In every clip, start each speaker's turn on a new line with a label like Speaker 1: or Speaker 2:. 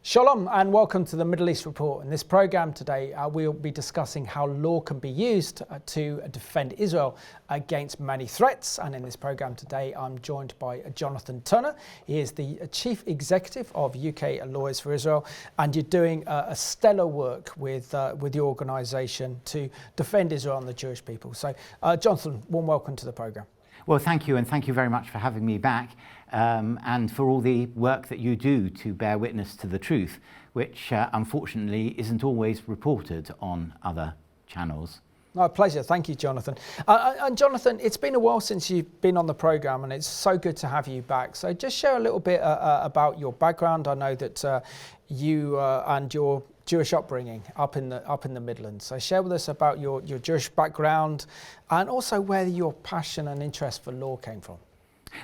Speaker 1: Shalom and welcome to the Middle East Report. In this program today, we'll be discussing how law can be used to defend Israel against many threats. And in this program today, I'm joined by Jonathan Turner. He is the Chief Executive of UK Lawyers for Israel, and you're doing a stellar work with your organisation to defend Israel and the Jewish people. So, Jonathan, warm welcome to the program.
Speaker 2: Well, thank you, and thank you very much for having me back, and for all the work that you do to bear witness to the truth, which unfortunately isn't always reported on other channels.
Speaker 1: No, pleasure. Thank you, Jonathan. And Jonathan, it's been a while since you've been on the programme, and it's so good to have you back. So just share a little bit about your background. I know that you and your Jewish upbringing up in the Midlands. So share with us about your Jewish background and also where your passion and interest for law came from.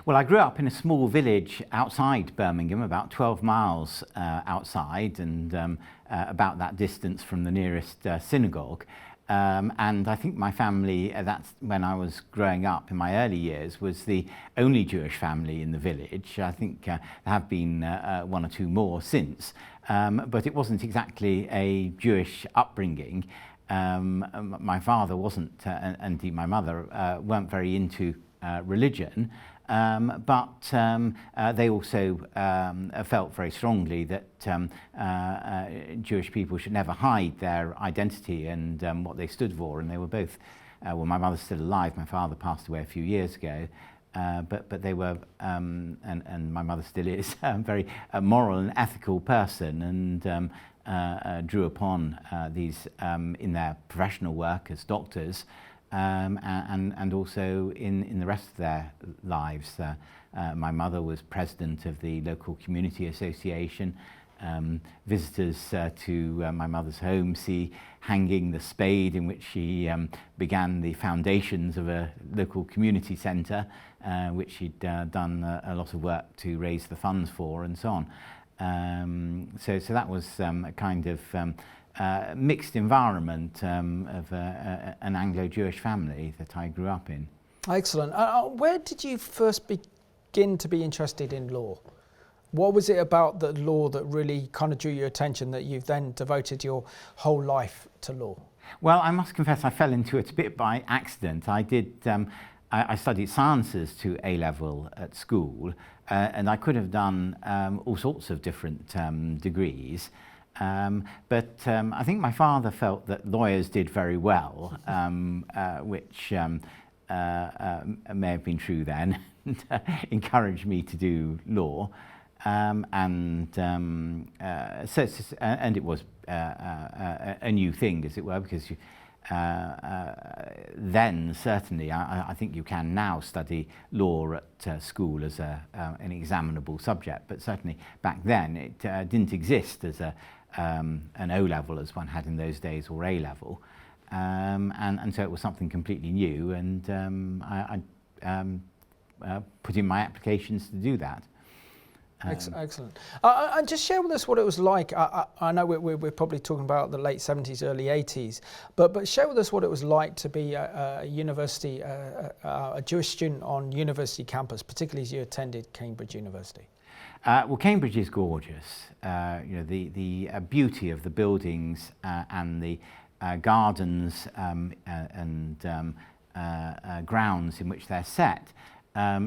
Speaker 2: Well, I grew up in a small village outside Birmingham, about 12 miles outside, and about that distance from the nearest synagogue. And I think my family, that's when I was growing up in my early years, was the only Jewish family in the village. I think there have been one or two more since, but it wasn't exactly a Jewish upbringing. My father wasn't, and indeed my mother weren't very into religion. But they also felt very strongly that Jewish people should never hide their identity and what they stood for. And they were both, well, my mother's still alive, my father passed away a few years ago, but they were, and my mother still is, a very moral and ethical person, and drew upon these in their professional work as doctors. And also in the rest of their lives. My mother was president of the local community association. Visitors to my mother's home see hanging the spade in which she began the foundations of a local community centre, which she'd done a lot of work to raise the funds for, and so on. So that was a kind of mixed environment of an Anglo-Jewish family that I grew up in.
Speaker 1: Excellent. Where did you first begin to be interested in law? What was it about the law that really kind of drew your attention that you've then devoted your whole life to law?
Speaker 2: Well, I must confess I fell into it a bit by accident. I studied sciences to A-level at school, and I could have done all sorts of different degrees. But I think my father felt that lawyers did very well, which may have been true then, and encouraged me to do law. And it was a new thing, as it were, because then certainly I think you can now study law at school as an examinable subject, but certainly back then it didn't exist as an O-level as one had in those days, or A-level, and so it was something completely new, and I put in my applications to do that.
Speaker 1: Excellent. And just share with us what it was like. I know we're probably talking about the late 70s, early 80s, but share with us what it was like to be a university, a Jewish student on university campus, particularly as you attended Cambridge University.
Speaker 2: Well, Cambridge is gorgeous. You know, the beauty of the buildings and the gardens and grounds in which they're set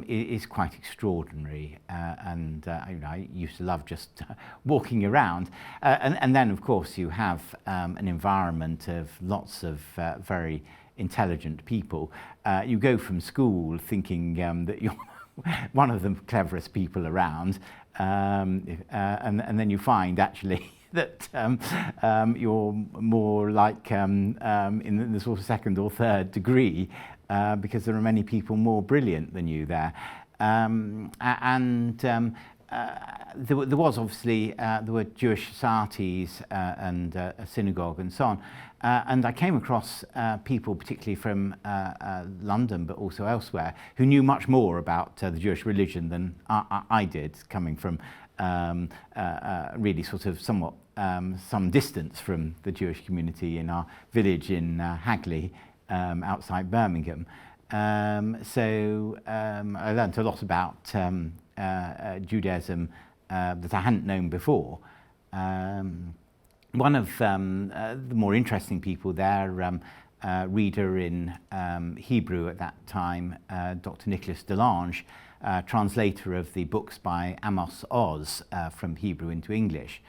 Speaker 2: is quite extraordinary. And you know, I used to love just walking around. And then, of course, you have an environment of lots of very intelligent people. You go from school thinking that you're one of the cleverest people around, and then you find actually that you're more like in the sort of second or third degree, because there are many people more brilliant than you there. There was obviously, there were Jewish societies and a synagogue and so on. And I came across people, particularly from London, but also elsewhere, who knew much more about the Jewish religion than I did, coming from really sort of somewhat some distance from the Jewish community in our village in Hagley, outside Birmingham. So I learnt a lot about Judaism that I hadn't known before. One of the more interesting people there, reader in Hebrew at that time, Dr. Nicholas Delange, translator of the books by Amos Oz from Hebrew into English,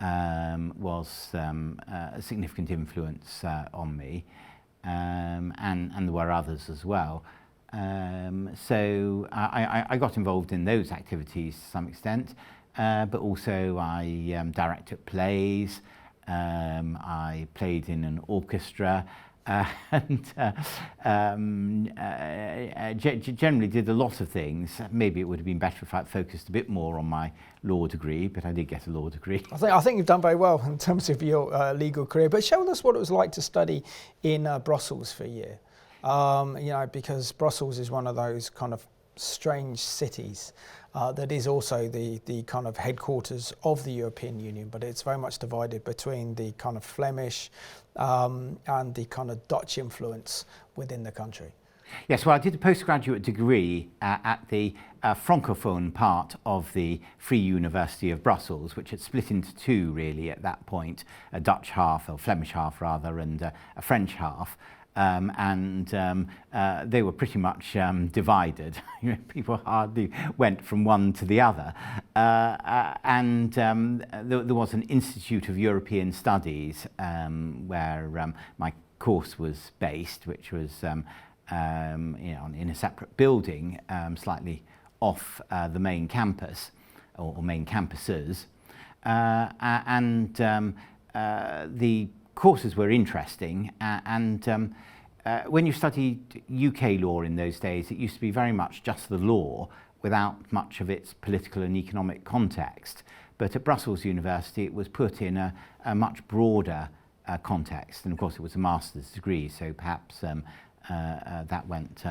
Speaker 2: was a significant influence on me, and there were others as well. So I got involved in those activities to some extent, but also I directed plays, I played in an orchestra, and generally did a lot of things. Maybe it would have been better if I'd focused a bit more on my law degree, but I did get a law degree.
Speaker 1: I think you've done very well in terms of your legal career. But show us what it was like to study in Brussels for a year. You know, because Brussels is one of those kind of strange cities that is also the kind of headquarters of the European Union, but it's very much divided between the kind of Flemish and the kind of Dutch influence within the country.
Speaker 2: Yes, well, I did a postgraduate degree at the Francophone part of the Free University of Brussels, which had split into two really at that point, a Dutch half, or Flemish half rather, and a French half. They were pretty much divided. You know, people hardly went from one to the other. There was an Institute of European Studies where my course was based, which was you know, in a separate building, slightly off the main campus or main campuses, the courses were interesting, when you studied UK law in those days, it used to be very much just the law without much of its political and economic context. But at Brussels University, it was put in a much broader context, and of course it was a master's degree, so perhaps that went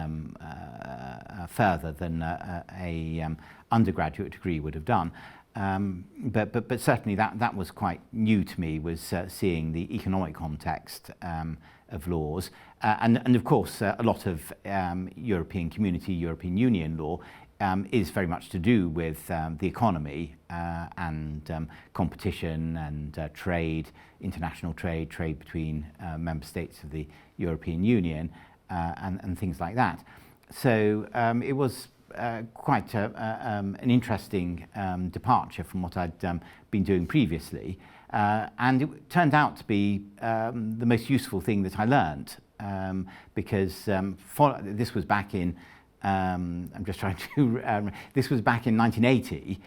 Speaker 2: further than a undergraduate degree would have done. But certainly that was quite new to me, was seeing the economic context of laws, and of course a lot of European Community, European Union law is very much to do with the economy and competition and trade, international trade between member states of the European Union and things like that. So it was quite an interesting departure from what I'd been doing previously, and it turned out to be the most useful thing that I learned, because this was back in I'm just trying to this was back in 1980,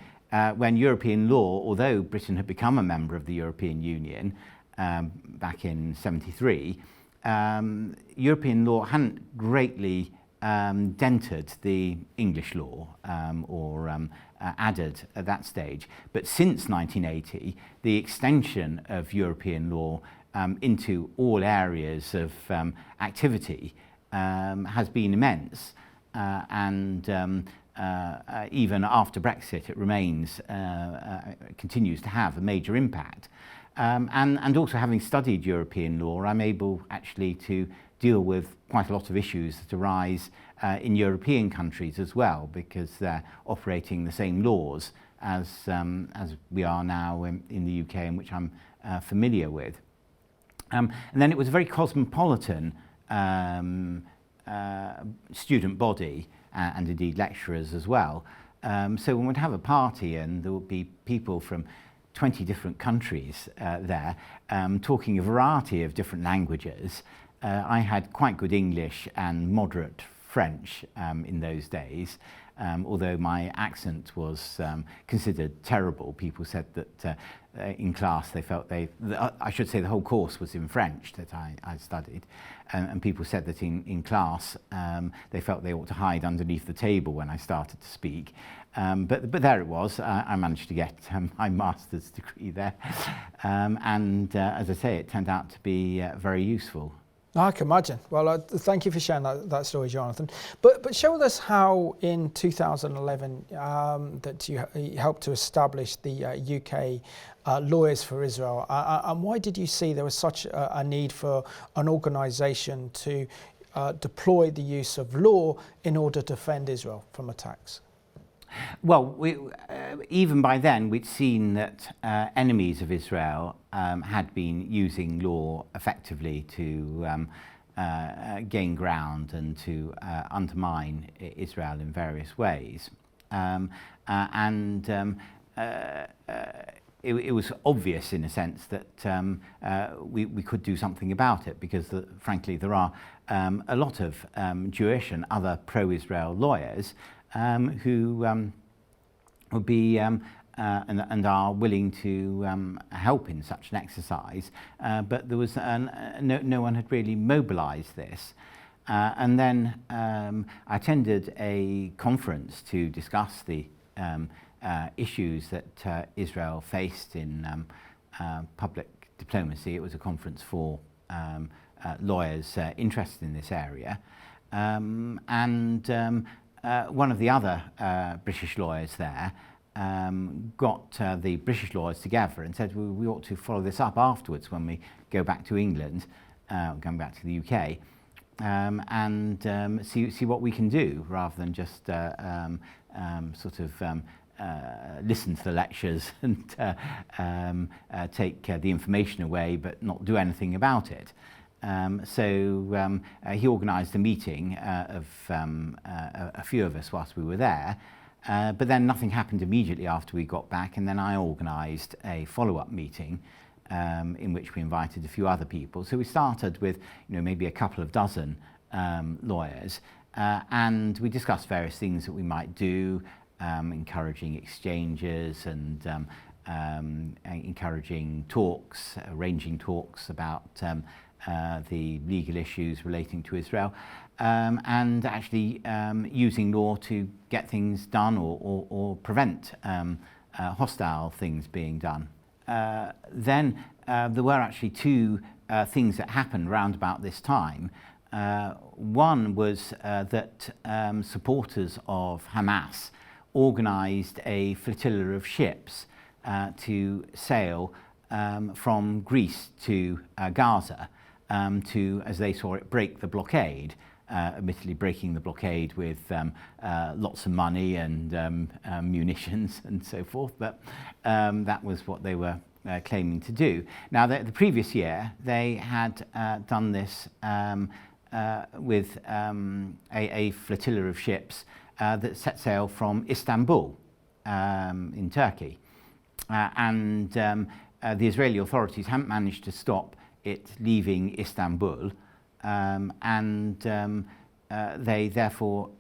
Speaker 2: when European law, although Britain had become a member of the European Union back in '73, European law hadn't greatly dented the English law or added at that stage. But since 1980, the extension of European law into all areas of activity has been immense, and even after Brexit it remains, continues to have a major impact. And also, having studied European law, I'm able actually to deal with quite a lot of issues that arise in European countries as well, because they're operating the same laws as we are now in the UK, and which I'm familiar with. And then it was a very cosmopolitan student body, and indeed lecturers as well. So when we'd have a party and there would be people from 20 different countries there, talking a variety of different languages. I had quite good English and moderate French in those days, although my accent was considered terrible. People said that in class they felt I should say the whole course was in French that I studied, and people said that in class they felt they ought to hide underneath the table when I started to speak. But there it was. I managed to get my master's degree there, and as I say, it turned out to be very useful.
Speaker 1: I can imagine. Well, thank you for sharing that story, Jonathan. But show us how in 2011 that you helped to establish the UK Lawyers for Israel, and why did you see there was such a need for an organisation to deploy the use of law in order to defend Israel from attacks?
Speaker 2: Well, even by then, we'd seen that enemies of Israel had been using law effectively to gain ground and to undermine Israel in various ways. It was obvious, in a sense, that we could do something about it, because, frankly, there are a lot of Jewish and other pro-Israel lawyers who would be and are willing to help in such an exercise, but there was no one had really mobilised this. And then I attended a conference to discuss the issues that Israel faced in public diplomacy. It was a conference for lawyers interested in this area, and one of the other British lawyers there got the British lawyers together and said, we ought to follow this up afterwards when we go back to England, going back to the UK, and see what we can do, rather than just sort of listen to the lectures and take the information away but not do anything about it. So he organised a meeting of a few of us whilst we were there, but then nothing happened immediately after we got back, and then I organised a follow-up meeting in which we invited a few other people. So we started with maybe a couple of dozen lawyers, and we discussed various things that we might do, encouraging exchanges and encouraging talks, arranging talks about the legal issues relating to Israel, and actually using law to get things done or prevent hostile things being done. Then there were actually two things that happened round about this time. One was that supporters of Hamas organised a flotilla of ships to sail from Greece to Gaza to, as they saw it, break the blockade, admittedly breaking the blockade with lots of money and munitions and so forth, but that was what they were claiming to do. Now, the previous year, they had done this with a flotilla of ships that set sail from Istanbul in Turkey. And the Israeli authorities hadn't managed to stop it leaving Istanbul, and they therefore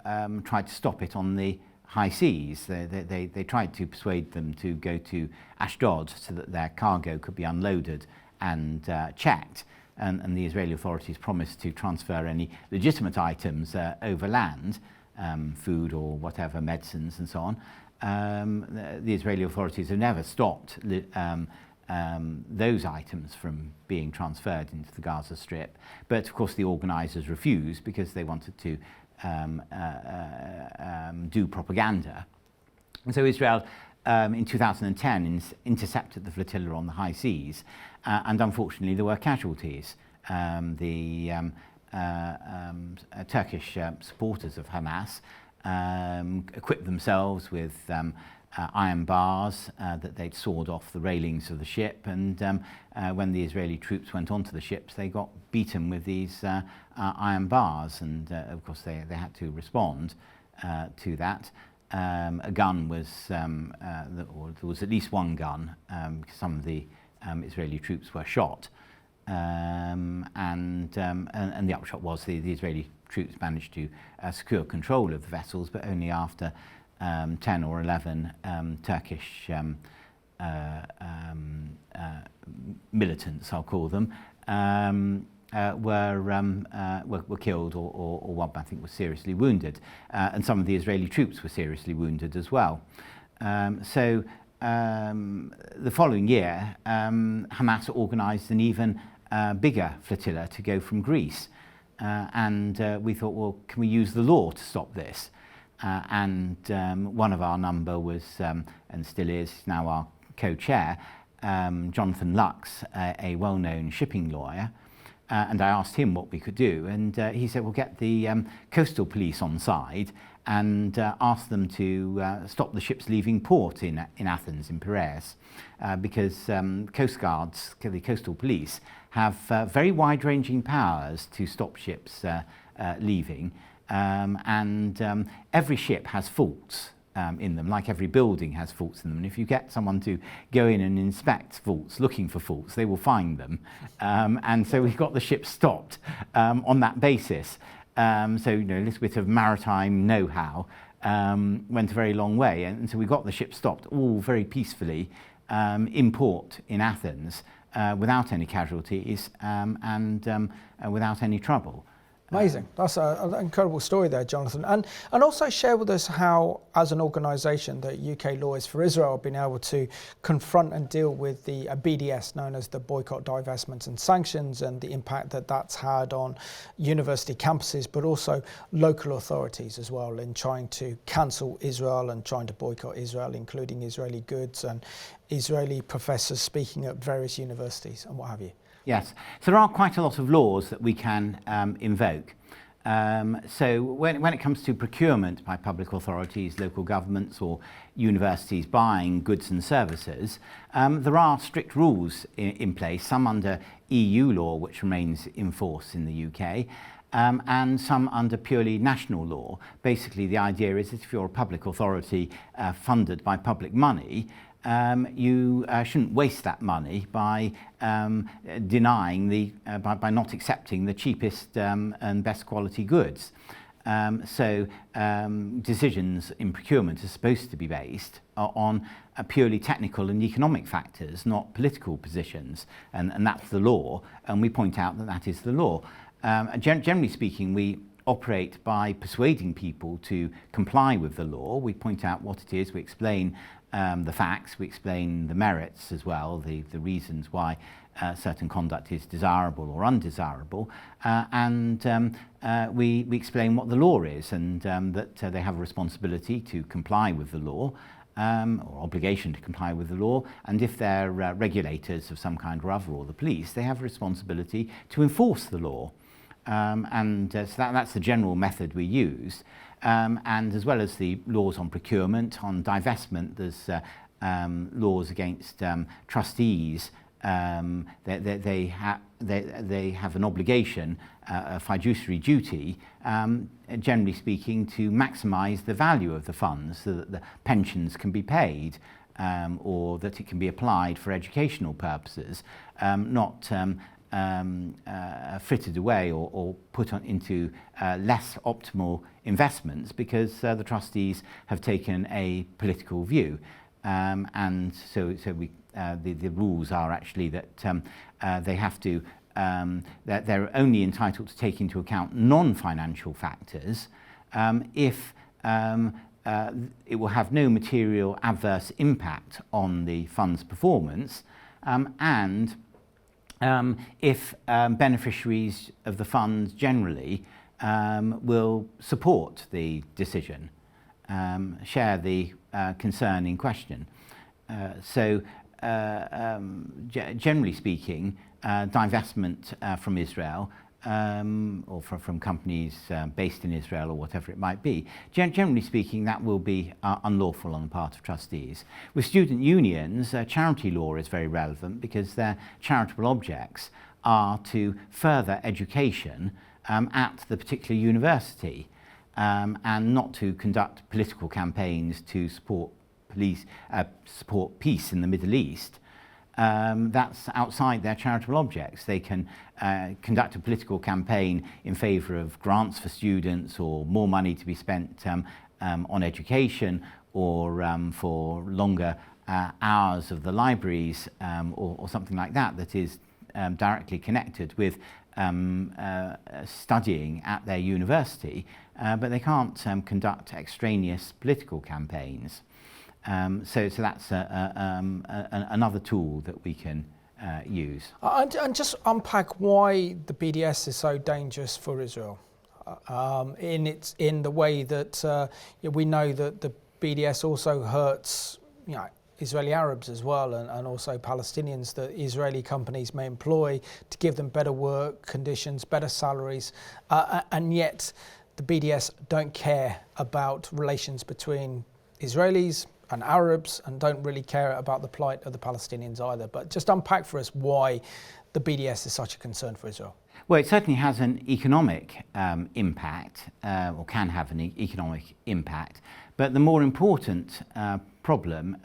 Speaker 2: tried to stop it on the high seas. They tried to persuade them to go to Ashdod so that their cargo could be unloaded and checked, and the Israeli authorities promised to transfer any legitimate items overland, food or whatever, medicines and so on. The Israeli authorities have never stopped those items from being transferred into the Gaza Strip, but of course the organisers refused because they wanted to do propaganda. And so Israel in 2010 intercepted the flotilla on the high seas, and unfortunately there were casualties. The Turkish supporters of Hamas equipped themselves with iron bars that they'd sawed off the railings of the ship, and when the Israeli troops went onto the ships, they got beaten with these iron bars, and of course they had to respond to that. A gun was, or there was at least one gun, because some of the Israeli troops were shot, and the upshot was the Israeli troops managed to secure control of the vessels, but only after 10 or 11 Turkish militants, I'll call them, were killed, or one I think was seriously wounded, and some of the Israeli troops were seriously wounded as well. So the following year, Hamas organised an even bigger flotilla to go from Greece, and we thought, well, can we use the law to stop this? And one of our number was, and still is now our co-chair, Jonathan Lux, a well-known shipping lawyer, and I asked him what we could do, and he said, well, get the coastal police on side and asked them to stop the ships leaving port in Athens, in Piraeus, because coast guards, the coastal police, have very wide-ranging powers to stop ships leaving, and every ship has faults in them, like every building has faults in them. And if you get someone to go in and inspect faults, looking for faults, they will find them. And so we got the ship stopped on that basis. So, you know, a little bit of maritime know-how went a very long way. And so we got the ship stopped all very peacefully in port in Athens without any casualties and without any trouble.
Speaker 1: Amazing. That's an incredible story there, Jonathan. And also share with us how, as an organisation, that UK Lawyers for Israel have been able to confront and deal with the BDS, known as the Boycott, Divestment and Sanctions, and the impact that that's had on university campuses, but also local authorities as well, in trying to cancel Israel and trying to boycott Israel, including Israeli goods and Israeli professors speaking at various universities and what have you.
Speaker 2: Yes, so there are quite a lot of laws that we can invoke. So when it comes to procurement by public authorities, local governments or universities buying goods and services, there are strict rules in place, some under EU law, which remains in force in the UK, and some under purely national law. Basically, the idea is that if you're a public authority funded by public money, you shouldn't waste that money by denying by not accepting the cheapest and best quality goods. So decisions in procurement are supposed to be based on purely technical and economic factors, not political positions, and that's the law, and we point out that that is the law. Generally speaking, we operate by persuading people to comply with the law. We point out what it is, we explain the facts, we explain the merits as well, the reasons why certain conduct is desirable or undesirable, and we explain what the law is, and that they have a responsibility to comply with the law, or obligation to comply with the law, and if they're regulators of some kind or other, or the police, they have a responsibility to enforce the law. So that's the general method we use. And as well as the laws on procurement, on divestment, there's laws against trustees. They have an obligation, a fiduciary duty, generally speaking, to maximise the value of the funds so that the pensions can be paid, or that it can be applied for educational purposes, not frittered away or put into less optimal investments because the trustees have taken a political view. And so the rules are actually that they have to, that they're only entitled to take into account non-financial factors if it will have no material adverse impact on the fund's performance, and if beneficiaries of the funds generally will support the decision, share the concern in question. Generally speaking, divestment from Israel or from companies based in Israel or whatever it might be, generally speaking, that will be unlawful on the part of trustees. With student unions, charity law is very relevant because their charitable objects are to further education at the particular university, and not to conduct political campaigns to support peace in the Middle East. That's outside their charitable objects. They can conduct a political campaign in favour of grants for students or more money to be spent on education, or for longer hours of the libraries, or something like that that is directly connected with studying at their university, but they can't conduct extraneous political campaigns. So that's another tool that we can use.
Speaker 1: And just unpack why the BDS is so dangerous for Israel, in the way that we know that the BDS also hurts, Israeli Arabs as well, and also Palestinians that Israeli companies may employ to give them better work conditions, better salaries, and yet the BDS don't care about relations between Israelis and Arabs and don't really care about the plight of the Palestinians either. But just unpack for us why the BDS is such a concern for Israel.
Speaker 2: Well, it certainly has an economic impact, or can have an economic impact. But the more important problem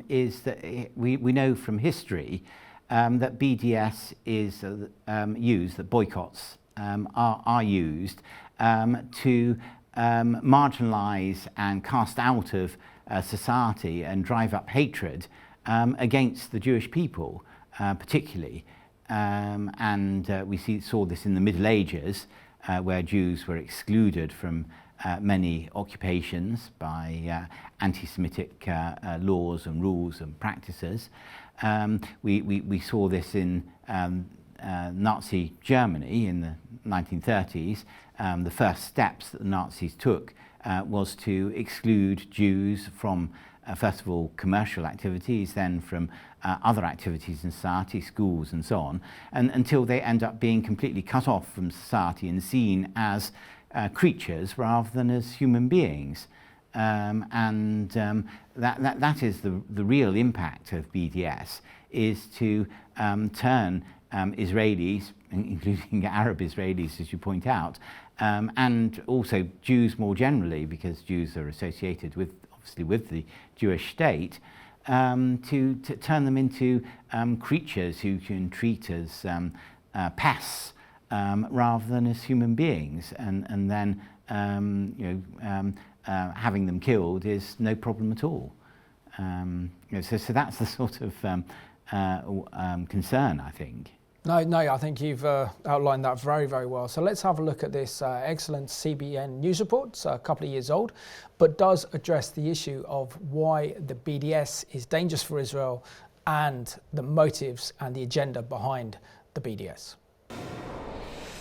Speaker 2: is that we know from history that BDS is used, that boycotts are used to marginalise and cast out of society and drive up hatred against the Jewish people, particularly. We saw this in the Middle Ages, where Jews were excluded from many occupations by anti-Semitic laws and rules and practices. We saw this in Nazi Germany in the 1930s. The first steps that the Nazis took was to exclude Jews from first of all commercial activities, then from other activities in society, schools and so on, and until they end up being completely cut off from society and seen as creatures rather than as human beings. That is the real impact of BDS, is to turn Israelis, including Arab Israelis, as you point out, and also Jews more generally, because Jews are associated with, obviously, with the Jewish state, to turn them into creatures who can treat as pests rather than as human beings, and then having them killed is no problem at all. So that's the sort of concern, I think.
Speaker 1: No, I think you've outlined that very, very well. So let's have a look at this excellent CBN news report. It's a couple of years old, but does address the issue of why the BDS is dangerous for Israel and the motives and the agenda behind the BDS.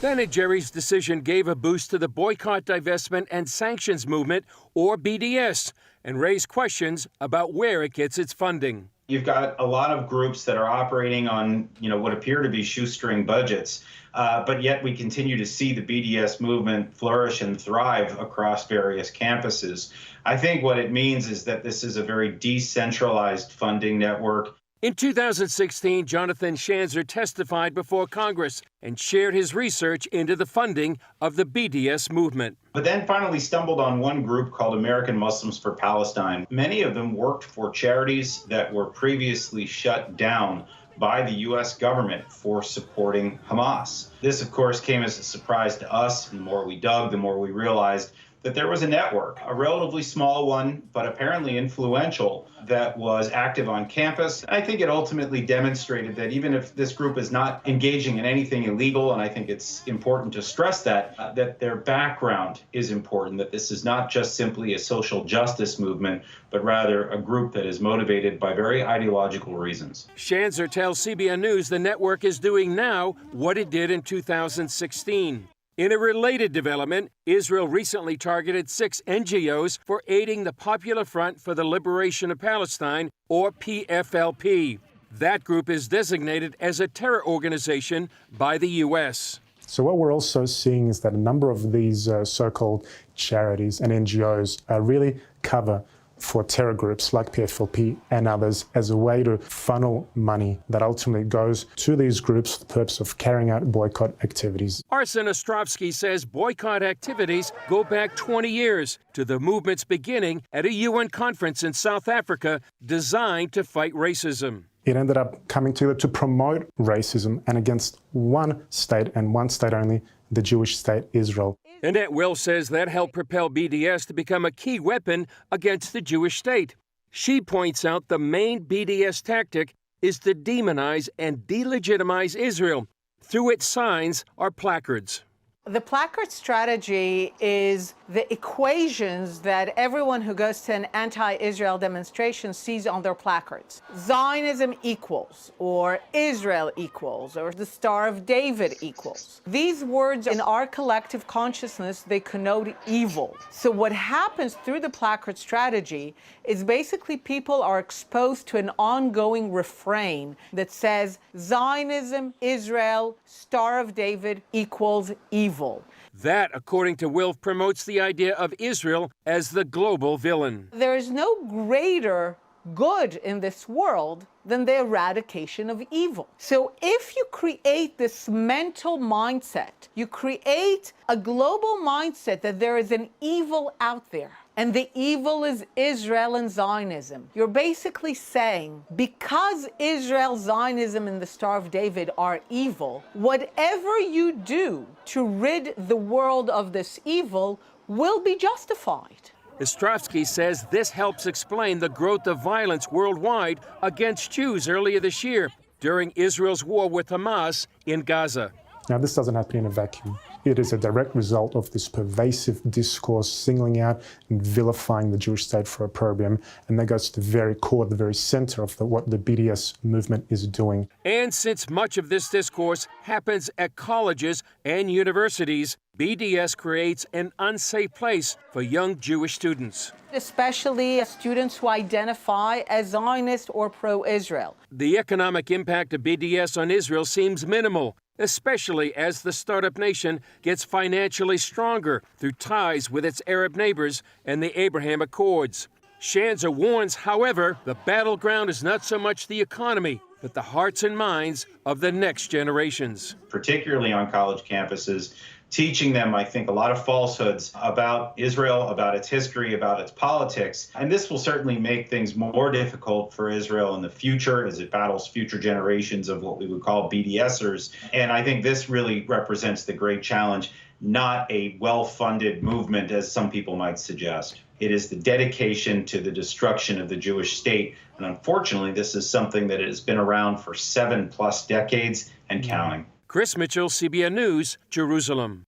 Speaker 3: Ben and Jerry's decision gave a boost to the Boycott, Divestment and Sanctions Movement, or BDS, and raised questions about where it gets its funding.
Speaker 4: You've got a lot of groups that are operating on, what appear to be shoestring budgets, but yet we continue to see the BDS movement flourish and thrive across various campuses. I think what it means is that this is a very decentralized funding network.
Speaker 3: In 2016, Jonathan Schanzer testified before Congress and shared his research into the funding of the BDS movement.
Speaker 4: But then finally stumbled on one group called American Muslims for Palestine. Many of them worked for charities that were previously shut down by the U.S. government for supporting Hamas. This, of course, came as a surprise to us. The more we dug, the more we realized that there was a network, a relatively small one, but apparently influential, that was active on campus. I think it ultimately demonstrated that even if this group is not engaging in anything illegal, and I think it's important to stress that their background is important, that this is not just simply a social justice movement, but rather a group that is motivated by very ideological reasons.
Speaker 3: Schanzer tells CBN News the network is doing now what it did in 2016. In a related development, Israel recently targeted 6 NGOs for aiding the Popular Front for the Liberation of Palestine, or PFLP. That group is designated as a terror organization by the U.S.
Speaker 5: So what we're also seeing is that a number of these so-called charities and NGOs really cover for terror groups like PFLP and others as a way to funnel money that ultimately goes to these groups for the purpose of carrying out boycott activities.
Speaker 3: Arsen Ostrovsky says boycott activities go back 20 years to the movement's beginning at a UN conference in South Africa designed to fight racism.
Speaker 5: It ended up coming together to promote racism and against one state and one state only, the Jewish state, Israel.
Speaker 3: Annette Wells says that helped propel BDS to become a key weapon against the Jewish state. She points out the main BDS tactic is to demonize and delegitimize Israel. Through its signs are placards.
Speaker 6: The placard strategy is the equations that everyone who goes to an anti-Israel demonstration sees on their placards. Zionism equals, or Israel equals, or the Star of David equals. These words in our collective consciousness, they connote evil. So what happens through the placard strategy is basically people are exposed to an ongoing refrain that says Zionism, Israel, Star of David equals evil. evil.
Speaker 3: That, according to Wilf, promotes the idea of Israel as the global villain.
Speaker 6: There is no greater good in this world than the eradication of evil. So if you create this mental mindset, you create a global mindset that there is an evil out there, and the evil is Israel and Zionism. You're basically saying, because Israel, Zionism, and the Star of David are evil, whatever you do to rid the world of this evil will be justified.
Speaker 3: Ostrovsky says this helps explain the growth of violence worldwide against Jews earlier this year during Israel's war with Hamas in Gaza.
Speaker 5: Now, this doesn't happen in a vacuum. It is a direct result of this pervasive discourse singling out and vilifying the Jewish state for opprobrium, and that goes to the very core, the very center of what the BDS movement is doing.
Speaker 3: And since much of this discourse happens at colleges and universities, BDS creates an unsafe place for young Jewish students.
Speaker 6: Especially students who identify as Zionist or pro-Israel.
Speaker 3: The economic impact of BDS on Israel seems minimal, especially as the startup nation gets financially stronger through ties with its Arab neighbors and the Abraham Accords. Shanza warns, however, the battleground is not so much the economy, but the hearts and minds of the next generations.
Speaker 4: Particularly on college campuses, teaching them, I think, a lot of falsehoods about Israel, about its history, about its politics. And this will certainly make things more difficult for Israel in the future as it battles future generations of what we would call BDSers. And I think this really represents the great challenge, not a well-funded movement, as some people might suggest. It is the dedication to the destruction of the Jewish state. And unfortunately, this is something that has been around for 7+ decades and counting.
Speaker 3: Chris Mitchell, CBN News, Jerusalem.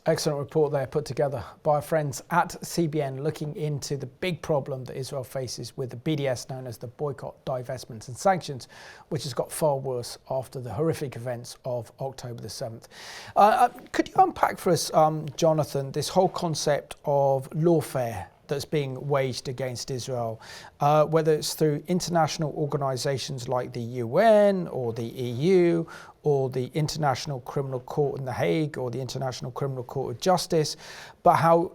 Speaker 1: Excellent report there put together by our friends at CBN looking into the big problem that Israel faces with the BDS known as the boycott, divestments and sanctions, which has got far worse after the horrific events of October the 7th. Could you unpack for us, Jonathan, this whole concept of lawfare that's being waged against Israel, whether it's through international organisations like the UN or the EU or the International Criminal Court in The Hague or the International Criminal Court of Justice, but how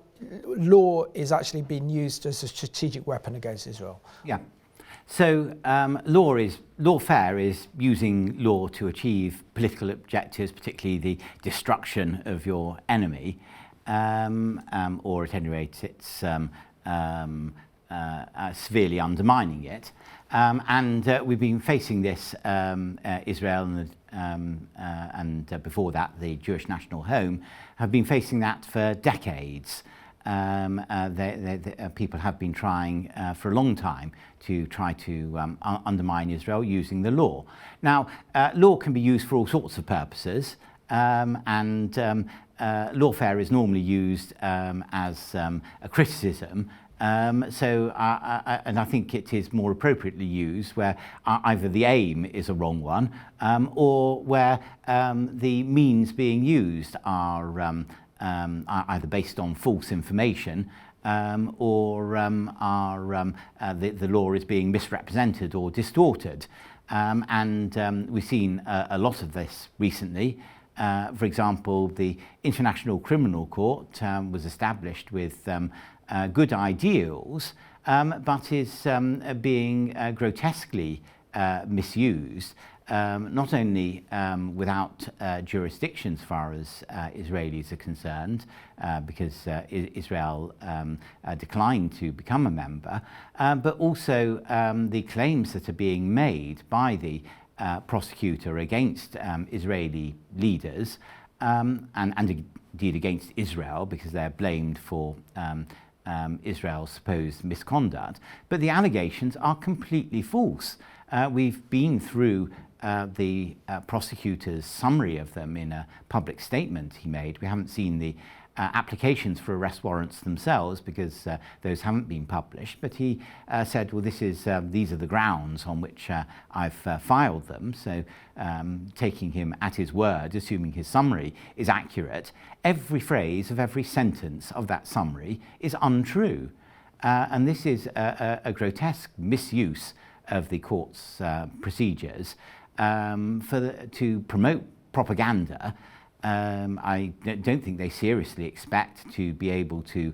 Speaker 1: law is actually being used as a strategic weapon against Israel?
Speaker 2: Yeah. So lawfare is using law to achieve political objectives, particularly the destruction of your enemy. Or at any rate, it's severely undermining it. We've been facing this, Israel and before that the Jewish National Home have been facing that for decades. People have been trying for a long time to try to undermine Israel using the law. Now, law can be used for all sorts of purposes, lawfare is normally used as a criticism, and I think it is more appropriately used where either the aim is a wrong one or where the means being used are either based on false information or the law is being misrepresented or distorted. We've seen a lot of this recently. For example, the International Criminal Court was established with good ideals, but is being grotesquely misused, not only without jurisdiction as far as Israelis are concerned, because Israel declined to become a member, but also the claims that are being made by the prosecutor against Israeli leaders and indeed against Israel, because they're blamed for Israel's supposed misconduct. But the allegations are completely false. We've been through the prosecutor's summary of them in a public statement he made. We haven't seen the applications for arrest warrants themselves because those haven't been published, but he said, well, these are the grounds on which I've filed them. So taking him at his word, assuming his summary is accurate, every phrase of every sentence of that summary is untrue. And this is a grotesque misuse of the court's procedures. to promote propaganda. I don't think they seriously expect to be able to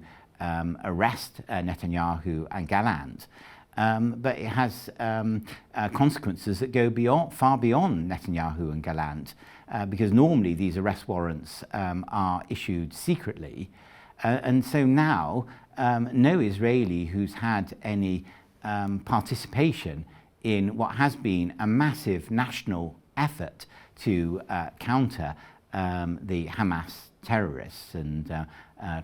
Speaker 2: arrest Netanyahu and Gallant. But it has consequences that go far beyond Netanyahu and Gallant, because normally these arrest warrants are issued secretly. And so now no Israeli who's had any participation in what has been a massive national effort to counter the Hamas terrorists and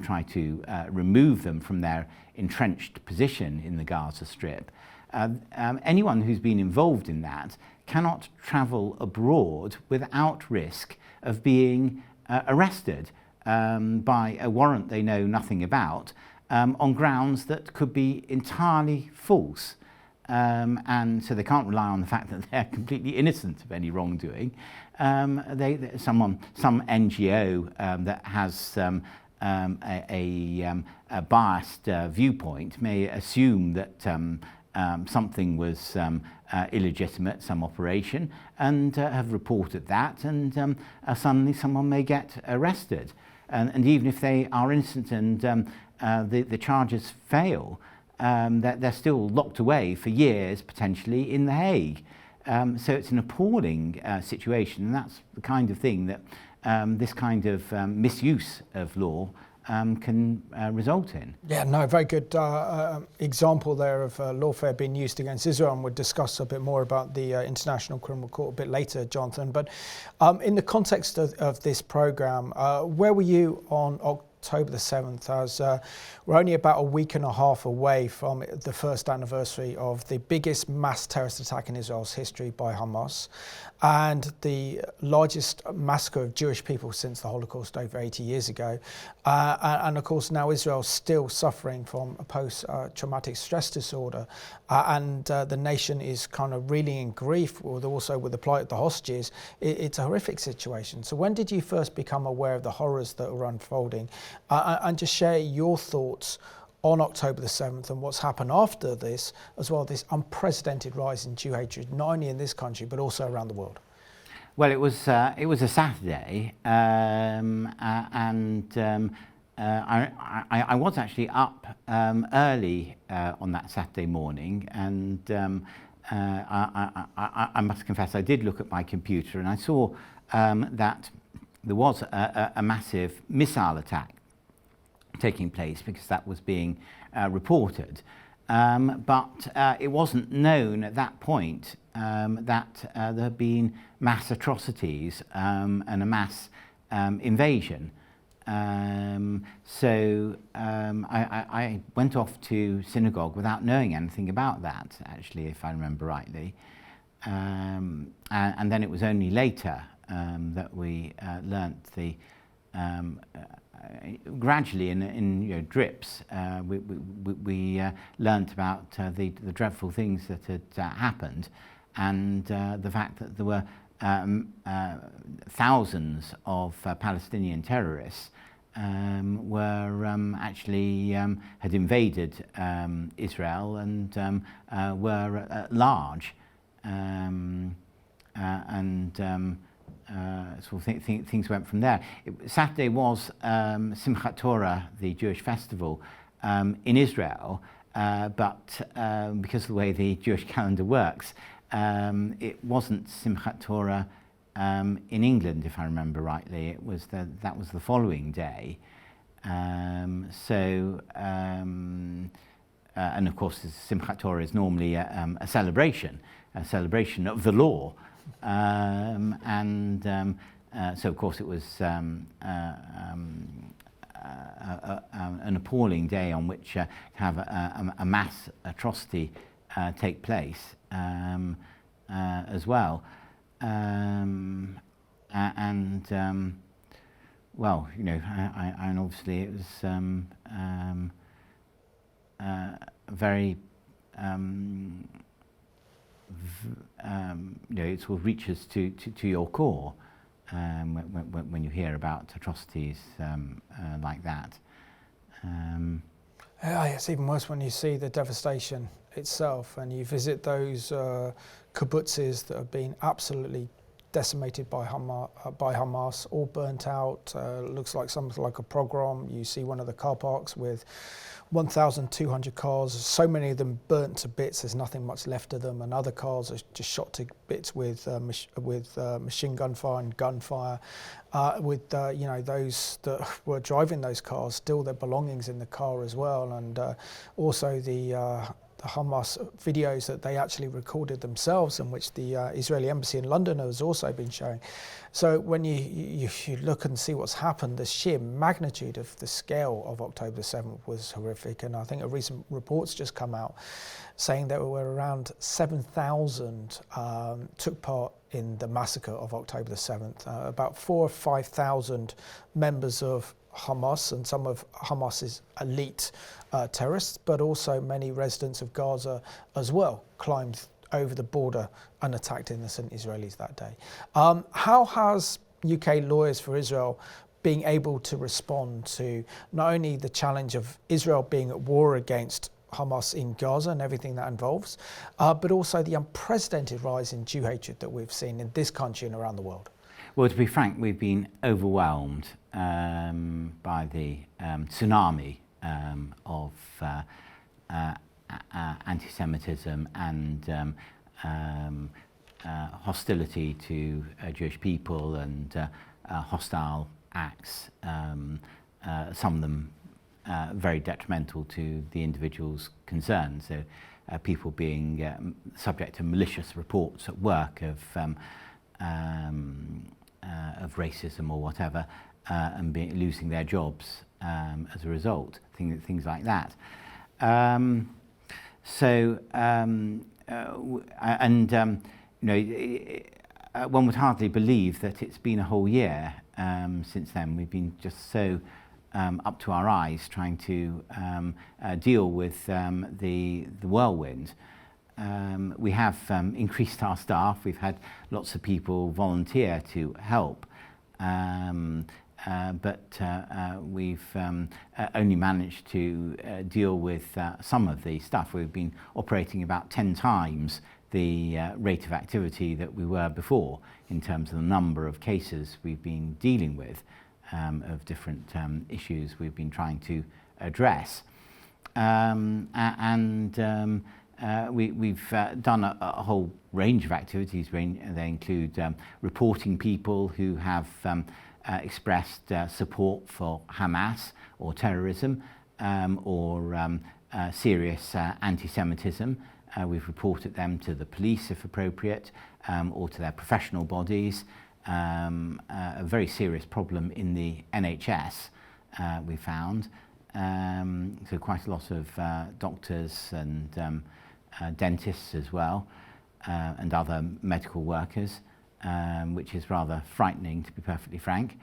Speaker 2: try to remove them from their entrenched position in the Gaza Strip. Anyone who's been involved in that cannot travel abroad without risk of being arrested by a warrant they know nothing about, on grounds that could be entirely false. And so they can't rely on the fact that they're completely innocent of any wrongdoing. Some NGO that has a biased viewpoint may assume that something was illegitimate, some operation, and have reported that, and suddenly someone may get arrested. And even if they are innocent and the charges fail, they're still locked away for years, potentially, in The Hague. So it's an appalling situation, and that's the kind of thing that this kind of misuse of law can result in.
Speaker 1: Yeah, no, very good example there of lawfare being used against Israel, and we'll discuss a bit more about the International Criminal Court a bit later, Jonathan. But in the context of this programme, where were you on October the 7th, as we're only about a week and a half away from the first anniversary of the biggest mass terrorist attack in Israel's history by Hamas, and the largest massacre of Jewish people since the Holocaust over 80 years ago. And of course now Israel's still suffering from a post-traumatic stress disorder, and the nation is kind of reeling in grief, also with the plight of the hostages. It's a horrific situation. So when did you first become aware of the horrors that were unfolding? And just share your thoughts on October the 7th and what's happened after this, as well, this unprecedented rise in Jew hatred, not only in this country, but also around the world.
Speaker 2: Well, it was a Saturday, and I was actually up early on that Saturday morning, and I must confess I did look at my computer, and I saw that there was a massive missile attack taking place, because that was being reported. But it wasn't known at that point that there had been mass atrocities and a mass invasion. So I went off to synagogue without knowing anything about that, actually, if I remember rightly. And then it was only later that we learnt the gradually in drips, we learnt about the dreadful things that had happened, and the fact that there were thousands of Palestinian terrorists were actually had invaded Israel and were at large, so things went from there. Saturday was Simchat Torah, the Jewish festival in Israel, but because of the way the Jewish calendar works, it wasn't Simchat Torah in England, if I remember rightly. It was that was the following day. And of course, Simchat Torah is normally a celebration of the law. So of course it was an appalling day on which to have a mass atrocity take place as well. Well, you know, and obviously it was very you know, it sort of reaches to your core when you hear about atrocities like that.
Speaker 1: It's even worse when you see the devastation itself and you visit those kibbutzes that have been absolutely decimated by Hamas, all burnt out. Looks like something like a pogrom. You see one of the car parks with 1,200 cars, so many of them burnt to bits, there's nothing much left of them, and other cars are just shot to bits with machine gun fire and gunfire. Those that were driving those cars, still their belongings in the car as well, and also the Hamas videos that they actually recorded themselves, in which the Israeli embassy in London has also been showing. So when you look and see what's happened, the sheer magnitude of the scale of October 7th was horrific. And I think a recent report's just come out saying there were around 7,000 took part in the massacre of October the 7th. About 4,000 or 5,000 members of Hamas and some of Hamas's elite terrorists, but also many residents of Gaza as well, climbed over the border and attacked innocent Israelis that day. How has UK Lawyers for Israel been able to respond to not only the challenge of Israel being at war against Hamas in Gaza and everything that involves, but also the unprecedented rise in Jew hatred that we've seen in this country and around the world?
Speaker 2: Well, to be frank, we've been overwhelmed by the tsunami of antisemitism and hostility to Jewish people and hostile acts, some of them very detrimental to the individuals concerned. So people being subject to malicious reports at work of racism or whatever, and losing their jobs as a result, things like that. One would hardly believe that it's been a whole year since then. We've been just so up to our eyes trying to deal with the whirlwind. We have increased our staff. We've had lots of people volunteer to help, but we've only managed to deal with some of the stuff. We've been operating about 10 times the rate of activity that we were before in terms of the number of cases we've been dealing with of different issues we've been trying to address. We've done a whole range of activities. They include reporting people who have expressed support for Hamas or terrorism or serious anti-Semitism. We've reported them to the police if appropriate, or to their professional bodies. A very serious problem in the NHS we found. So quite a lot of doctors and dentists as well, and other medical workers, which is rather frightening, to be perfectly frank.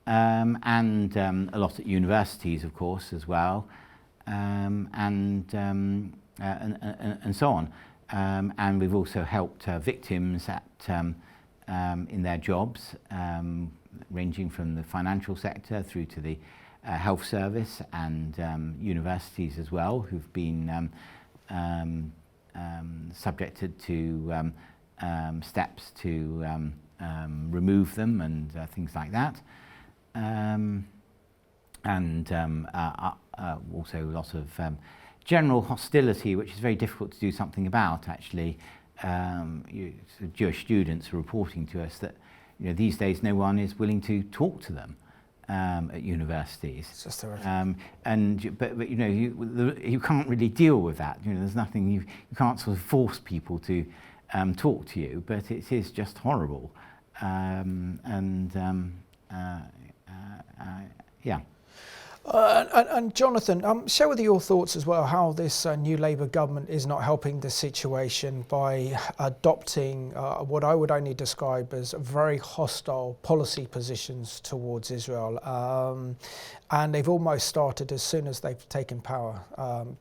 Speaker 2: And a lot at universities, of course, as well, and so on. And we've also helped victims at in their jobs, ranging from the financial sector through to the health service and universities as well, who've been subjected to steps to remove them and things like that. Also a lot of general hostility, which is very difficult to do something about, actually. Jewish students are reporting to us that these days no one is willing to talk to them at universities.
Speaker 1: It's just horrific.
Speaker 2: But you can't really deal with that. There's nothing, you can't sort of force people to talk to you, but it is just horrible. Yeah.
Speaker 1: And Jonathan, share with your thoughts as well how this new Labour government is not helping the situation by adopting what I would only describe as very hostile policy positions towards Israel. And they've almost started as soon as they've taken power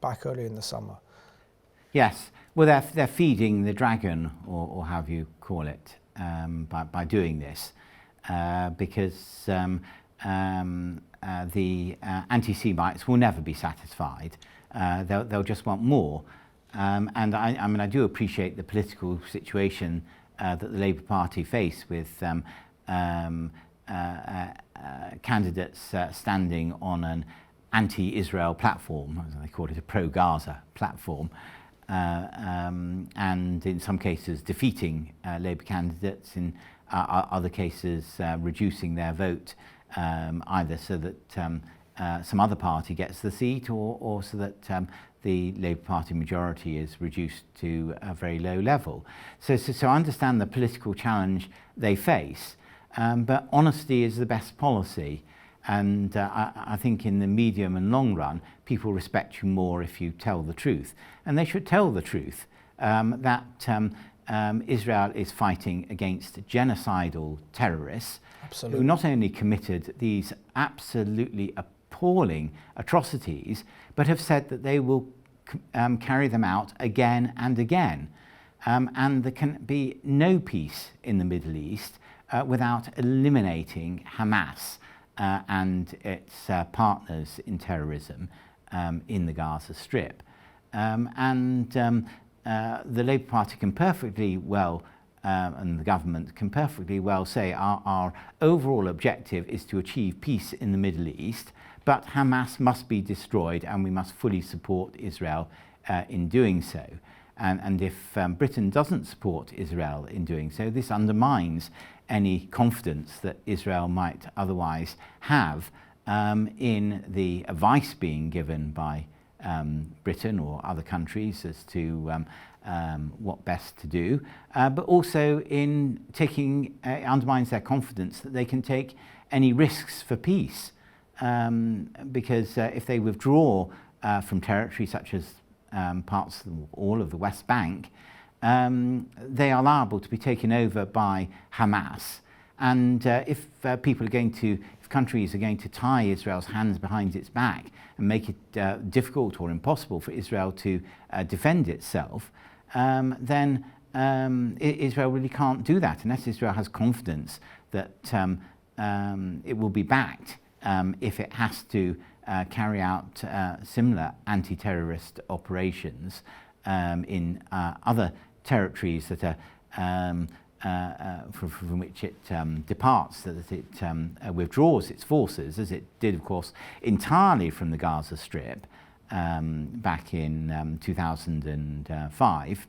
Speaker 1: back early in the summer.
Speaker 2: Yes, well, they're feeding the dragon, or however you call it, by doing this, because the anti-Semites will never be satisfied They'll just want more. And I mean, I do appreciate the political situation that the Labour Party face with candidates standing on an anti-Israel platform, as they call it, a pro-Gaza platform, and in some cases defeating Labour candidates, in other cases reducing their vote, either so that some other party gets the seat, or so that the Labour Party majority is reduced to a very low level. So I understand the political challenge they face, but honesty is the best policy. And I think in the medium and long run, people respect you more if you tell the truth. And they should tell the truth, that Israel is fighting against genocidal terrorists.
Speaker 1: Absolutely.
Speaker 2: Who not only committed these absolutely appalling atrocities, but have said that they will carry them out again and again. And there can be no peace in the Middle East without eliminating Hamas and its partners in terrorism in the Gaza Strip. The Labour Party can perfectly well, and the government can perfectly well say our overall objective is to achieve peace in the Middle East, but Hamas must be destroyed and we must fully support Israel in doing so. And if Britain doesn't support Israel in doing so, this undermines any confidence that Israel might otherwise have in the advice being given by Britain or other countries as to what best to do, but also in undermines their confidence that they can take any risks for peace. Because if they withdraw from territory such as parts of all of the West Bank, they are liable to be taken over by Hamas. And if countries are going to tie Israel's hands behind its back and make it difficult or impossible for Israel to defend itself, then Israel really can't do that unless Israel has confidence that it will be backed if it has to carry out similar anti-terrorist operations in other territories that are from which it departs, so that it withdraws its forces, as it did, of course, entirely from the Gaza Strip back in 2005.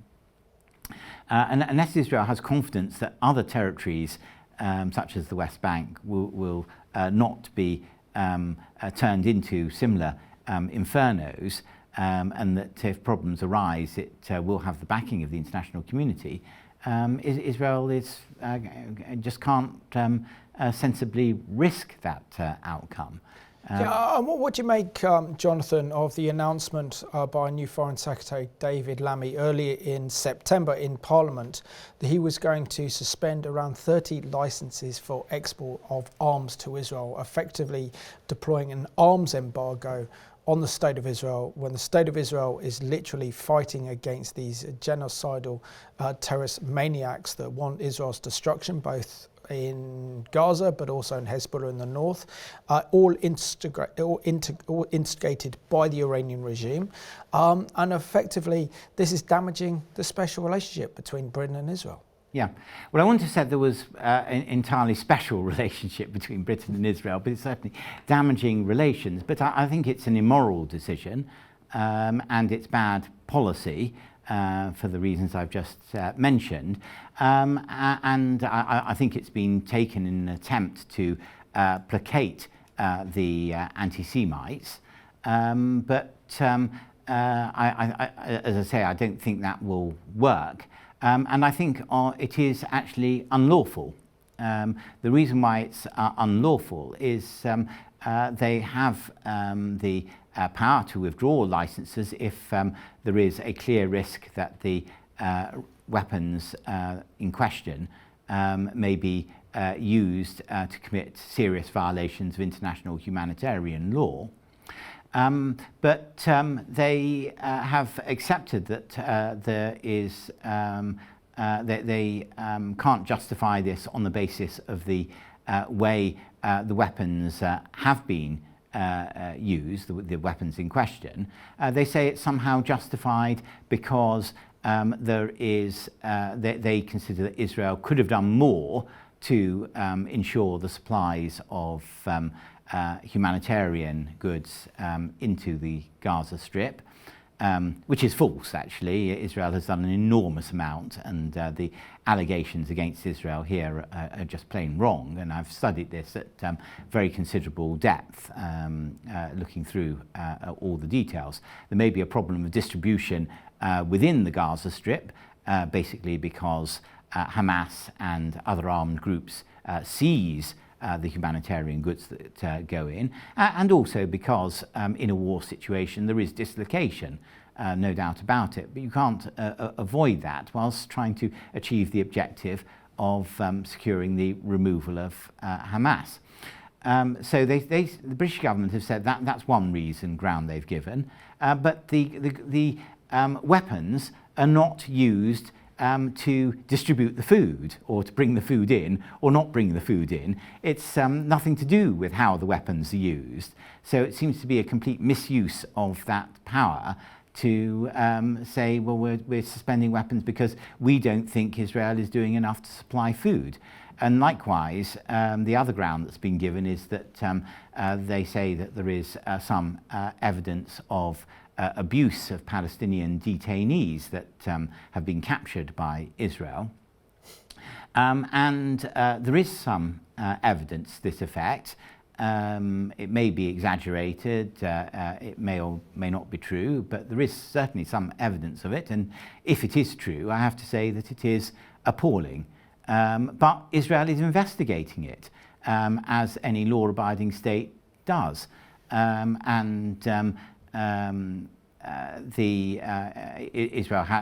Speaker 2: And unless Israel has confidence that other territories, such as the West Bank, will not be turned into similar infernos, and that if problems arise, it will have the backing of the international community, Israel just can't sensibly risk that outcome.
Speaker 1: And what do you make, Jonathan, of the announcement by new Foreign Secretary David Lammy earlier in September in Parliament that he was going to suspend around 30 licences for export of arms to Israel, effectively deploying an arms embargo on the State of Israel, when the State of Israel is literally fighting against these genocidal terrorist maniacs that want Israel's destruction, both in Gaza but also in Hezbollah in the north, all instigated by the Iranian regime. And effectively, this is damaging the special relationship between Britain and Israel.
Speaker 2: Yeah, well, I wouldn't have said there was an entirely special relationship between Britain and Israel, but it's certainly damaging relations. But I think it's an immoral decision, and it's bad policy for the reasons I've just mentioned. And I think it's been taken in an attempt to placate the anti-Semites. But as I say, I don't think that will work. And I think it is actually unlawful. The reason why it's unlawful is they have the power to withdraw licenses if there is a clear risk that the weapons in question may be used to commit serious violations of international humanitarian law. But they have accepted that there is they can't justify this on the basis of the way the weapons have been used, the weapons in question, they say it's somehow justified because they consider that Israel could have done more to ensure the supplies of humanitarian goods into the Gaza Strip. Which is false, actually. Israel has done an enormous amount, and the allegations against Israel here are just plain wrong. And I've studied this at very considerable depth, looking through all the details. There may be a problem of distribution within the Gaza Strip, basically because Hamas and other armed groups seize the humanitarian goods that go in, and also because in a war situation there is dislocation, no doubt about it, but you can't avoid that whilst trying to achieve the objective of securing the removal of Hamas. So the British government have said that that's one ground they've given, but the weapons are not used to distribute the food or to bring the food in or not bring the food in. It's nothing to do with how the weapons are used. So it seems to be a complete misuse of that power to say, well, we're suspending weapons because we don't think Israel is doing enough to supply food. And likewise, the other ground that's been given is that they say that there is some evidence of abuse of Palestinian detainees that have been captured by Israel. And there is some evidence to this effect. It may be exaggerated, it may or may not be true, but there is certainly some evidence of it. And if it is true, I have to say that it is appalling. But Israel is investigating it, as any law-abiding state does. Israel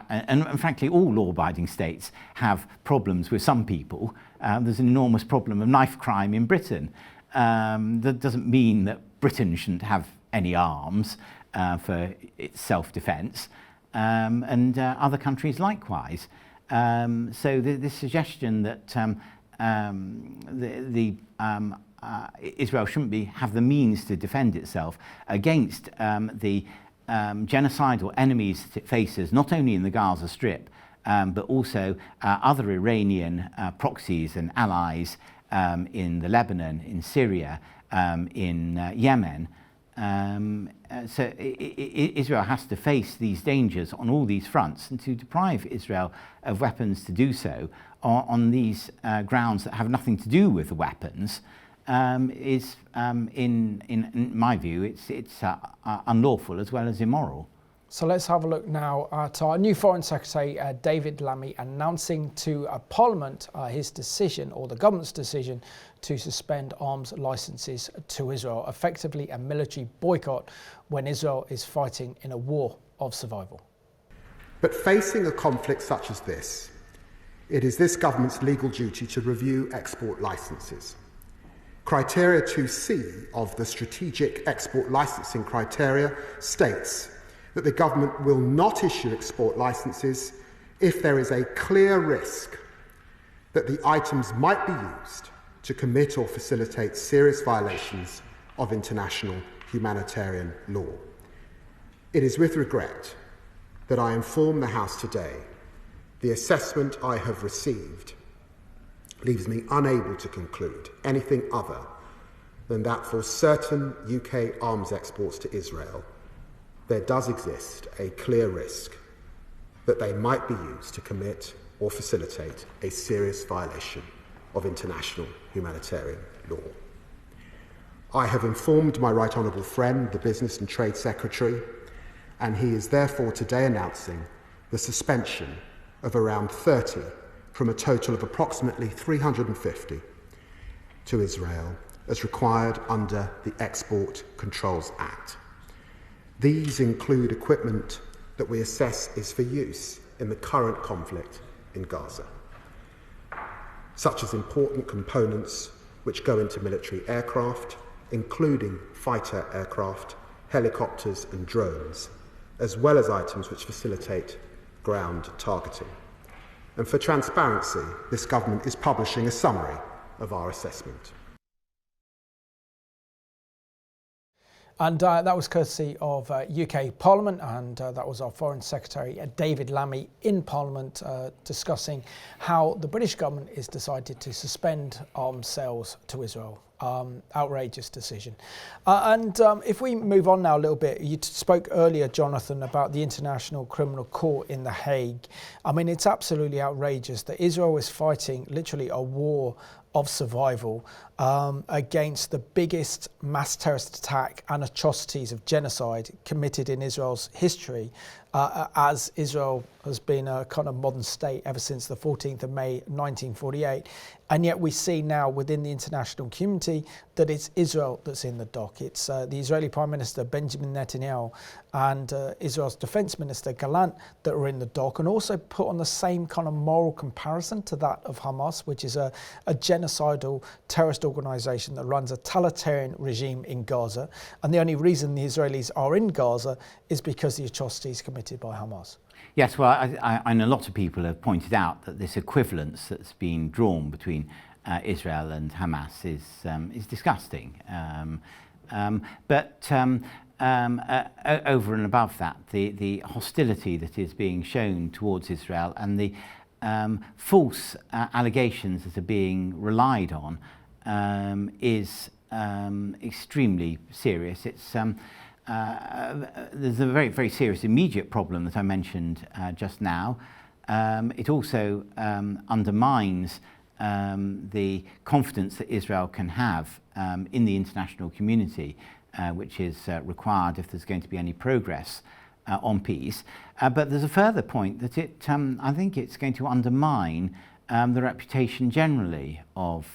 Speaker 2: and frankly all law-abiding states have problems with some people. There's an enormous problem of knife crime in Britain. That doesn't mean that Britain shouldn't have any arms for its self-defence, and other countries likewise. So this suggestion that Israel shouldn't have the means to defend itself against the genocidal enemies it faces, not only in the Gaza Strip, but also other Iranian proxies and allies in the Lebanon, in Syria, in Yemen. So Israel has to face these dangers on all these fronts, and to deprive Israel of weapons to do so on these grounds that have nothing to do with the weapons is, in my view, it's unlawful as well as immoral.
Speaker 1: So let's have a look now at our new Foreign Secretary, David Lammy, announcing to Parliament his decision, or the government's decision, to suspend arms licences to Israel, effectively a military boycott when Israel is fighting in a war of survival.
Speaker 7: But facing a conflict such as this, it is this government's legal duty to review export licences. Criteria 2C of the Strategic Export Licensing Criteria states that the government will not issue export licences if there is a clear risk that the items might be used to commit or facilitate serious violations of international humanitarian law. It is with regret that I inform the House today the assessment I have received leaves me unable to conclude anything other than that for certain UK arms exports to Israel, there does exist a clear risk that they might be used to commit or facilitate a serious violation of international humanitarian law. I have informed my Right Honourable friend, the Business and Trade Secretary, and he is therefore today announcing the suspension of around 30 from a total of approximately 350 to Israel as required under the Export Controls Act. These include equipment that we assess is for use in the current conflict in Gaza, such as important components which go into military aircraft, including fighter aircraft, helicopters and drones, as well as items which facilitate ground targeting. And for transparency, this government is publishing a summary of our assessment.
Speaker 1: And that was courtesy of UK Parliament, and that was our Foreign Secretary David Lammy in Parliament discussing how the British government has decided to suspend arms sales to Israel. Outrageous decision. If we move on now a little bit, you spoke earlier, Jonathan, about the International Criminal Court in The Hague. I mean, it's absolutely outrageous that Israel is fighting literally a war of survival against the biggest mass terrorist attack and atrocities of genocide committed in Israel's history, as Israel has been a kind of modern state ever since the 14th of May 1948. And yet we see now within the international community that it's Israel that's in the dock. It's the Israeli Prime Minister Benjamin Netanyahu and Israel's Defense Minister Gallant that are in the dock, and also put on the same kind of moral comparison to that of Hamas, which is a genocidal terrorist organization that runs a totalitarian regime in Gaza. And the only reason the Israelis are in Gaza is because the atrocities committed by Hamas.
Speaker 2: Yes, well, I know a lot of people have pointed out that this equivalence that's been drawn between Israel and Hamas is disgusting. But over and above that, the hostility that is being shown towards Israel and the false allegations that are being relied on is extremely serious. It's there's a very, very serious immediate problem that I mentioned just now. It also undermines the confidence that Israel can have in the international community, which is required if there's going to be any progress on peace. But there's a further point that I think it's going to undermine the reputation generally of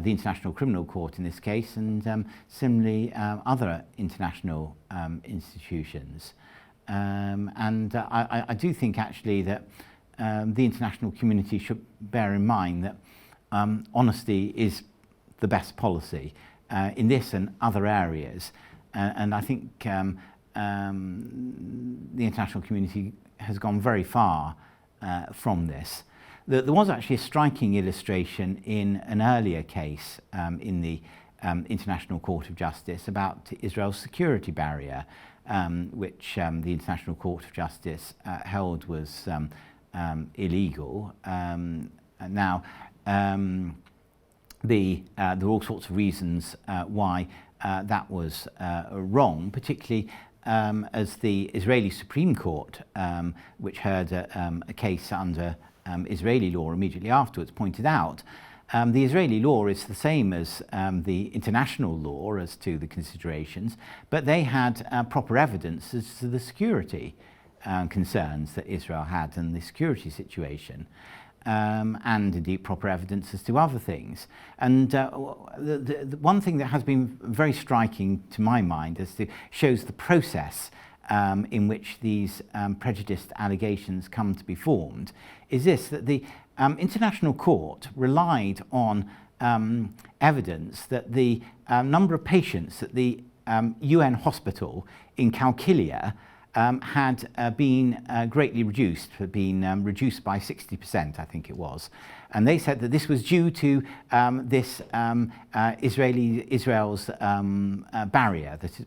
Speaker 2: the International Criminal Court in this case, and similarly other international institutions. I do think actually that the international community should bear in mind that honesty is the best policy in this and other areas. And I think the international community has gone very far from this. There was actually a striking illustration in an earlier case in the International Court of Justice about Israel's security barrier, which the International Court of Justice held was illegal. Now, there were all sorts of reasons why that was wrong, particularly as the Israeli Supreme Court, which heard a case under Israeli law immediately afterwards, pointed out the Israeli law is the same as the international law as to the considerations, but they had proper evidence as to the security concerns that Israel had and the security situation, and indeed proper evidence as to other things. And the one thing that has been very striking to my mind as to shows the process in which these prejudiced allegations come to be formed is this, that the International Court relied on evidence that the number of patients at the UN hospital in Qalqilia had been greatly reduced, had been reduced by 60%, I think it was. And they said that this was due to this Israel's barrier that is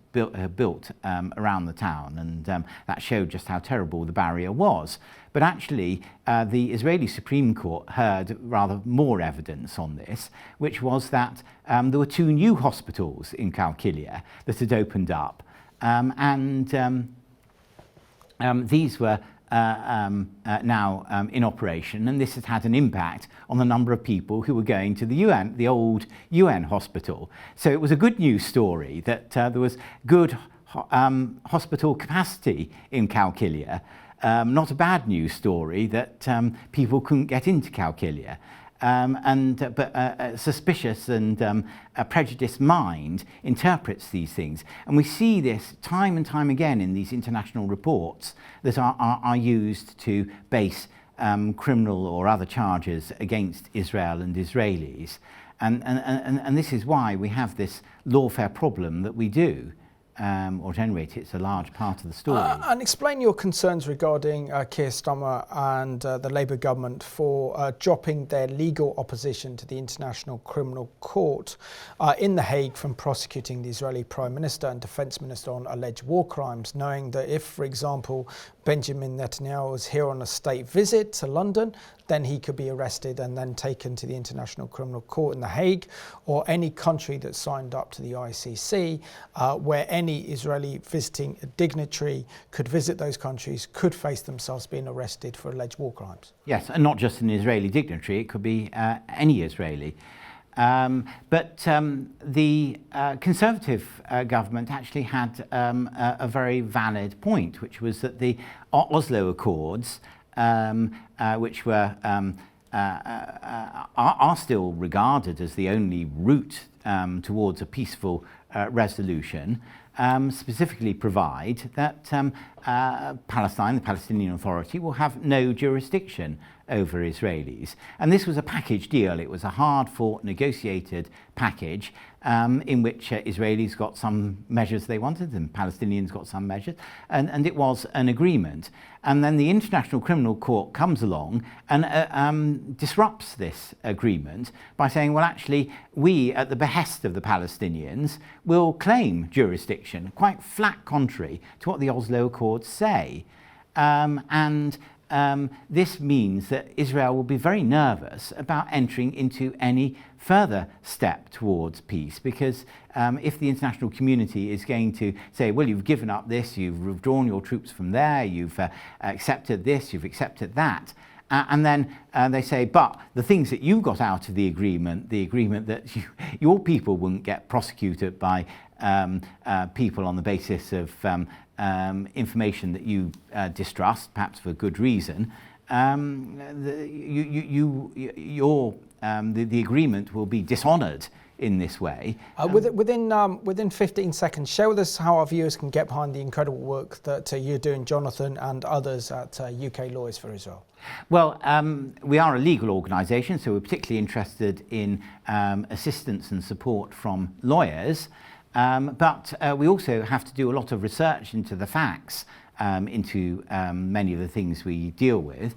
Speaker 2: built around the town, and that showed just how terrible the barrier was. But actually, the Israeli Supreme Court heard rather more evidence on this, which was that there were 2 new hospitals in Qalqilia that had opened up, these were now in operation, and this has had an impact on the number of people who were going to the UN, the old UN hospital. So it was a good news story that there was good hospital capacity in Qalqilia, not a bad news story that people couldn't get into Qalqilia. But a suspicious and a prejudiced mind interprets these things. And we see this time and time again in these international reports that are used to base criminal or other charges against Israel and Israelis. And this is why we have this lawfare problem that we do. or generate, it's a large part of the story.
Speaker 1: And explain your concerns regarding Keir Starmer and the Labour government for dropping their legal opposition to the International Criminal Court in The Hague from prosecuting the Israeli Prime Minister and Defence Minister on alleged war crimes, knowing that if, for example, Benjamin Netanyahu was here on a state visit to London, then he could be arrested and then taken to the International Criminal Court in The Hague, or any country that signed up to the ICC, where any Israeli visiting dignitary could visit those countries, could face themselves being arrested for alleged war crimes.
Speaker 2: Yes, and not just an Israeli dignitary, it could be any Israeli. But the Conservative government actually had a very valid point, which was that the Oslo Accords, which were are still regarded as the only route towards a peaceful resolution, specifically provide that Palestine, the Palestinian Authority, will have no jurisdiction over Israelis. And this was a package deal. It was a hard-fought, negotiated package in which Israelis got some measures they wanted and Palestinians got some measures, and it was an agreement. And then the International Criminal Court comes along and disrupts this agreement by saying, well, actually, we, at the behest of the Palestinians, will claim jurisdiction, quite flat contrary to what the Oslo Accords say. This means that Israel will be very nervous about entering into any further step towards peace, because if the international community is going to say, well, you've given up this, you've withdrawn your troops from there, you've accepted this, you've accepted that, and then they say, but the things that you got out of the agreement that your people wouldn't get prosecuted by people on the basis of information that you distrust, perhaps for good reason, the agreement will be dishonoured in this way.
Speaker 1: Within 15 seconds, share with us how our viewers can get behind the incredible work that you're doing, Jonathan, and others at UK Lawyers for Israel.
Speaker 2: Well, we are a legal organisation, so we're particularly interested in assistance and support from lawyers. But we also have to do a lot of research into the facts, into many of the things we deal with,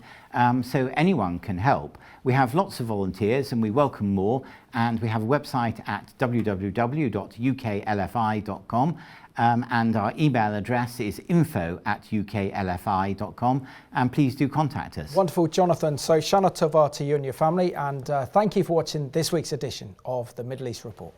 Speaker 2: so anyone can help. We have lots of volunteers and we welcome more, and we have a website at www.uklfi.com, and our email address is info@uklfi.com, and please do contact us.
Speaker 1: Wonderful, Jonathan. So Shana Tova to you and your family, and thank you for watching this week's edition of the Middle East Report.